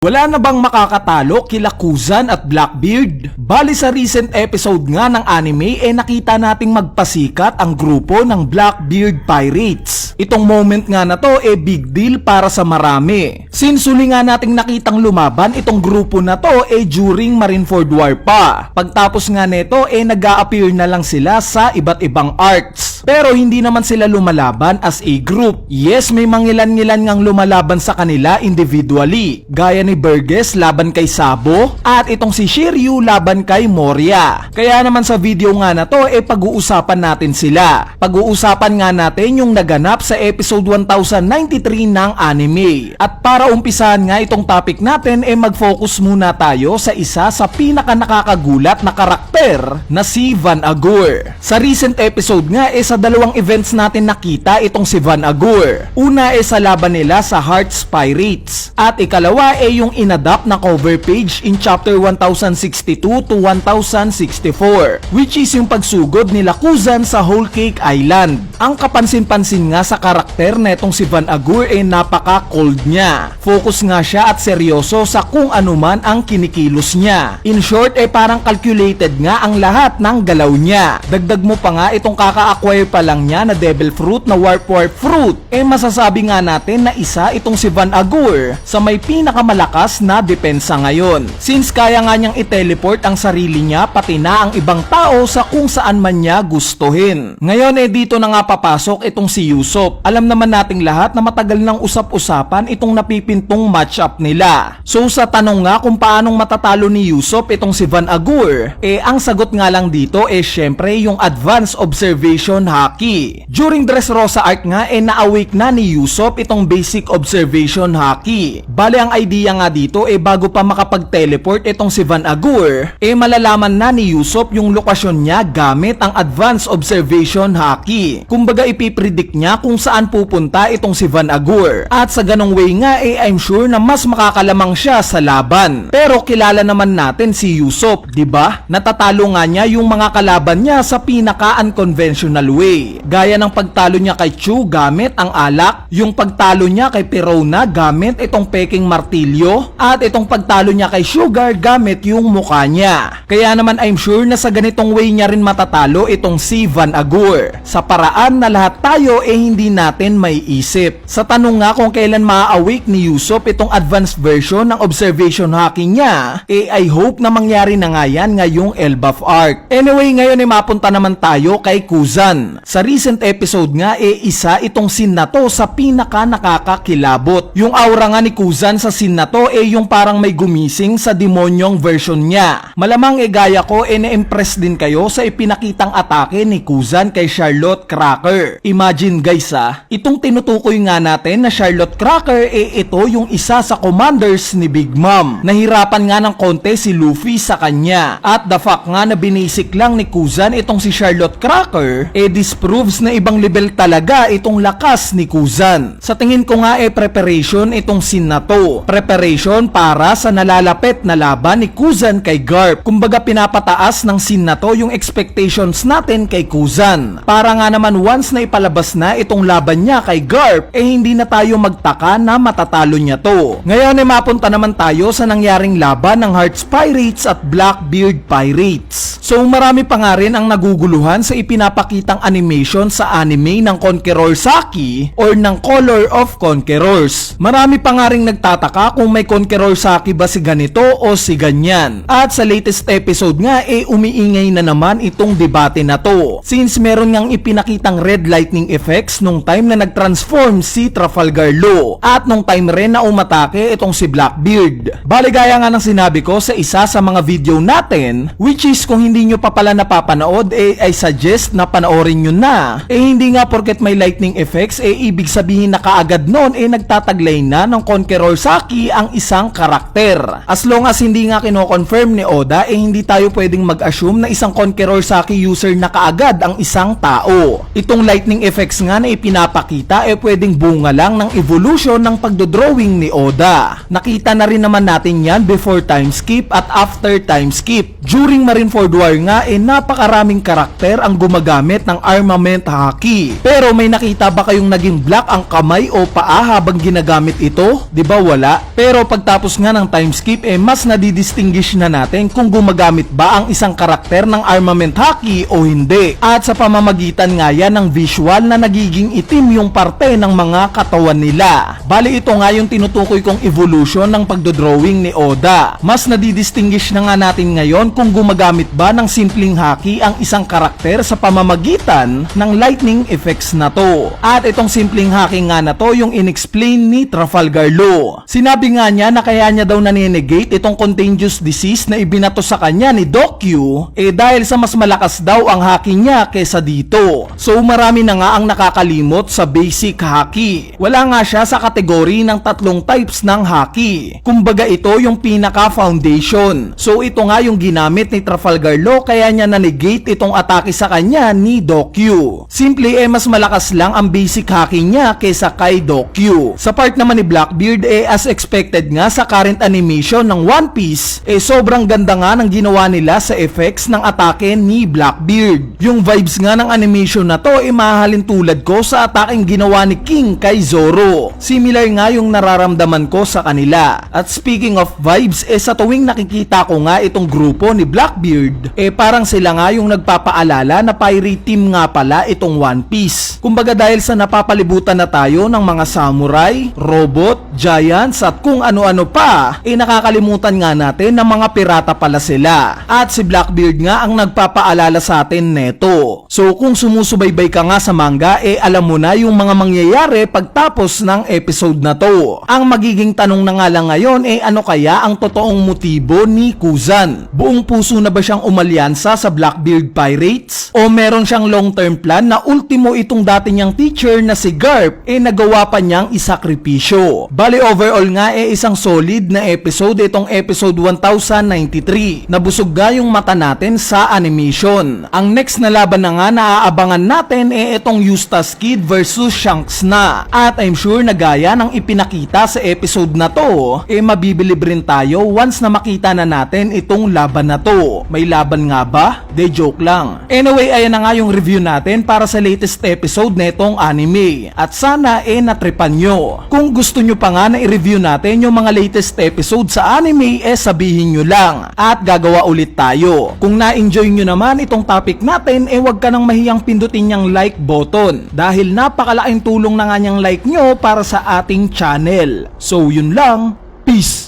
Wala na bang makakatalo kila Kuzan at Blackbeard? Bali sa recent episode nga ng anime nakita nating magpasikat ang grupo ng Blackbeard Pirates. Itong moment nga na to big deal para sa marami. Since huli nga nating nakitang lumaban itong grupo na to during Marineford War pa. Pagtapos nga neto nag-a-appear na lang sila sa iba't ibang arcs. Pero hindi naman sila lumalaban as a group. Yes, may mangilan-ngilan ngang lumalaban sa kanila individually. Gaya ni Burgess laban kay Sabo at itong si Shiryu laban kay Moria. Kaya naman sa video nga na to pag-uusapan natin sila. Pag-uusapan nga natin yung naganap sa episode 1093 ng anime. At para umpisahan nga itong topic natin mag-focus muna tayo sa isa sa pinaka nakakagulat na karakter na si Van Agur. Sa recent episode nga sa dalawang events natin nakita itong si Van Agur. Una sa laban nila sa Hearts Pirates at ikalawa yung inadapt na cover page in chapter 1062 to 1064 which is yung pagsugod nila Kuzan sa Whole Cake Island. Ang kapansin-pansin nga sa karakter na itong si Van Agur napaka-cold niya. Focus nga siya at seryoso sa kung ano man ang kinikilos niya. In short parang calculated nga ang lahat ng galaw niya. Dagdag mo pa nga itong kaka-acquire pa lang niya na Devil Fruit na Warp Fruit. Masasabi nga natin na isa itong si Van Agur sa may pinakamalakas na depensa ngayon. Since kaya nga niyang i-teleport ang sarili niya pati na ang ibang tao sa kung saan man niya gustuhin. Ngayon dito na nga papasok itong si Usopp. Alam naman nating lahat na matagal nang usap-usapan itong napipintong matchup nila. So sa tanong nga kung paanong matatalo ni Usopp itong si Van Agur, ang sagot nga lang dito syempre yung Advanced Observation Haki. During Dressrosa arc nga na-awake na ni Usopp itong Basic Observation Haki. Bale ang idea nga dito bago pa makapag-teleport itong si Van Agur, malalaman na ni Usopp yung lokasyon niya gamit ang Advanced Observation Haki. Kumbaga ipipredict niya kung saan pupunta itong si Van Agur. At sa ganong way nga I'm sure na mas makakalamang siya sa laban. Pero kilala naman natin si Usopp, 'di ba? Natatalo nga niya yung mga kalaban niya sa pinaka-unconventional way. Gaya ng pagtalo niya kay Chu gamit ang alak, yung pagtalo niya kay Perona gamit itong peking martilyo, at itong pagtalo niya kay Sugar gamit yung mukha niya. Kaya naman I'm sure na sa ganitong way niya rin matatalo itong si Van Agur. Sa paraan na lahat tayo hindi natin may isip. Sa tanong nga kung kailan maa-awake ni Usopp itong advanced version ng observation hacking niya, I hope na mangyari na nga yan ngayong Elbaf arc. Anyway, ngayon mapunta naman tayo kay Kuzan. Sa recent episode nga isa itong scene na to sa pinaka nakakakilabot. Yung aura nga ni Kuzan sa scene na to yung parang may gumising sa demonyong version niya. Malamang gaya ko na-impress din kayo sa ipinakitang atake ni Kuzan kay Charlotte Cracker. Imagine guys itong tinutukoy nga natin na Charlotte Cracker ito yung isa sa commanders ni Big Mom. Nahirapan nga ng konti si Luffy sa kanya. At the fact nga na binisik lang ni Kuzan itong si Charlotte Cracker disproves na ibang level talaga itong lakas ni Kuzan. Sa tingin ko nga preparation itong scene na to. Preparation para sa nalalapit na laban ni Kuzan kay Garp. Kumbaga pinapataas ng scene na to yung expectations natin kay Kuzan. Para nga naman once na ipalabas na itong laban niya kay Garp hindi na tayo magtaka na matatalo niya to. Ngayon mapunta naman tayo sa nangyaring laban ng Hearts Pirates at Blackbeard Pirates. So marami pa nga rin ang naguguluhan sa ipinapakitang animation sa anime ng Conqueror Saki or ng Color of Conquerors. Marami pa nga rin nagtataka kung may Conqueror Saki ba si ganito o si ganyan. At sa latest episode nga umiingay na naman itong debate na to. Since meron ngang ipinakitang red lightning effects nung time na nag-transform si Trafalgar Law at nung time rin na umatake itong si Blackbeard. Baligaya nga ng sinabi ko sa isa sa mga video natin, which is kung hindi nyo pa pala napapanood I suggest na panoorin nyo na. Hindi nga porket may lightning effects ibig sabihin na kaagad nun nagtataglay na ng Conqueror Saki ang isang karakter. As long as hindi nga kino-confirm ni Oda hindi tayo pwedeng mag-assume na isang Conqueror Saki user na kaagad ang isang tao. Itong lightning effects nga na ipinapakita pwedeng bunga lang ng evolution ng pagdodrawing ni Oda. Nakita na rin naman natin yan before time skip at after time skip. During Marineford War nga napakaraming karakter ang gumagamit ng armament haki. Pero may nakita ba kayong naging black ang kamay o paa habang ginagamit ito? Di ba wala? Pero Pero pagtapos nga ng time skip mas nadidistinguish na natin kung gumagamit ba ang isang karakter ng armament haki o hindi. At sa pamamagitan nga yan ng visual na nagiging itim yung parte ng mga katawan nila. Bali ito nga yung tinutukoy kong evolution ng pagdodrawing ni Oda. Mas nadidistinguish na nga natin ngayon kung gumagamit ba ng simpleng haki ang isang karakter sa pamamagitan ng lightning effects na to. At itong simpleng haki nga na to yung inexplain ni Trafalgar Law. Sinabi nga niya na kaya niya daw naninegate itong contagious disease na ibinato sa kanya ni Dokyu dahil sa mas malakas daw ang haki niya kesa dito. So marami na nga ang nakakalimot sa basic haki. Wala nga siya sa kategory ng tatlong types ng haki. Kumbaga ito yung pinaka foundation. So ito nga yung ginamit ni Trafalgar Law kaya niya na-negate itong atake sa kanya ni Dokyu. Simple mas malakas lang ang basic haki niya kesa kay Dokyu. Sa part naman ni Blackbeard as expected nga sa current animation ng One Piece sobrang ganda nga ng ginawa nila sa effects ng atake ni Blackbeard. Yung vibes nga ng animation na to mahalin tulad ko sa atakeng ginawa ni King kay Zoro. Similar nga yung nararamdaman ko sa kanila. At speaking of vibes sa tuwing nakikita ko nga itong grupo ni Blackbeard parang sila nga yung nagpapaalala na pirate team nga pala itong One Piece. Kumbaga dahil sa napapalibutan na tayo ng mga samurai, robot, giants at kung ano-ano pa nakakalimutan nga natin na mga pirata pala sila. At si Blackbeard nga ang nagpapaalala sa atin neto. So kung sumusubaybay ka nga sa manga alam mo na yung mga mangyayari pagtapos ng episode na to. Ang magiging tanong na nga lang ngayon ano kaya ang totoong motibo ni Kuzan? Buong puso na ba siyang umalyansa sa Blackbeard Pirates? O meron siyang long-term plan na ultimo itong dati niyang teacher na si Garp nagawa pa niyang isakripisyo? Bali overall nga isang solid na episode itong episode 1093. Nabusog nga yung mata natin sa animation. Ang next na laban na nga naaabangan natin itong Eustace Kid versus Shanks na. At I'm sure na gaya ng ipinakita sa episode na to mabibilib rin tayo once na makita na natin itong laban na to. May laban nga ba? De joke lang. Anyway, ayan na nga yung review natin para sa latest episode netong anime. At sana natripan nyo. Kung gusto nyo pa nga na i-review natin yung mga latest episode sa anime sabihin nyo lang. At gagawa ulit tayo. Kung na-enjoy nyo naman itong topic natin huwag ka nang mahiyang pindutin yung like button. Dahil napakalaking tulong na nga niyang like nyo para sa ating channel. So yun lang. Peace!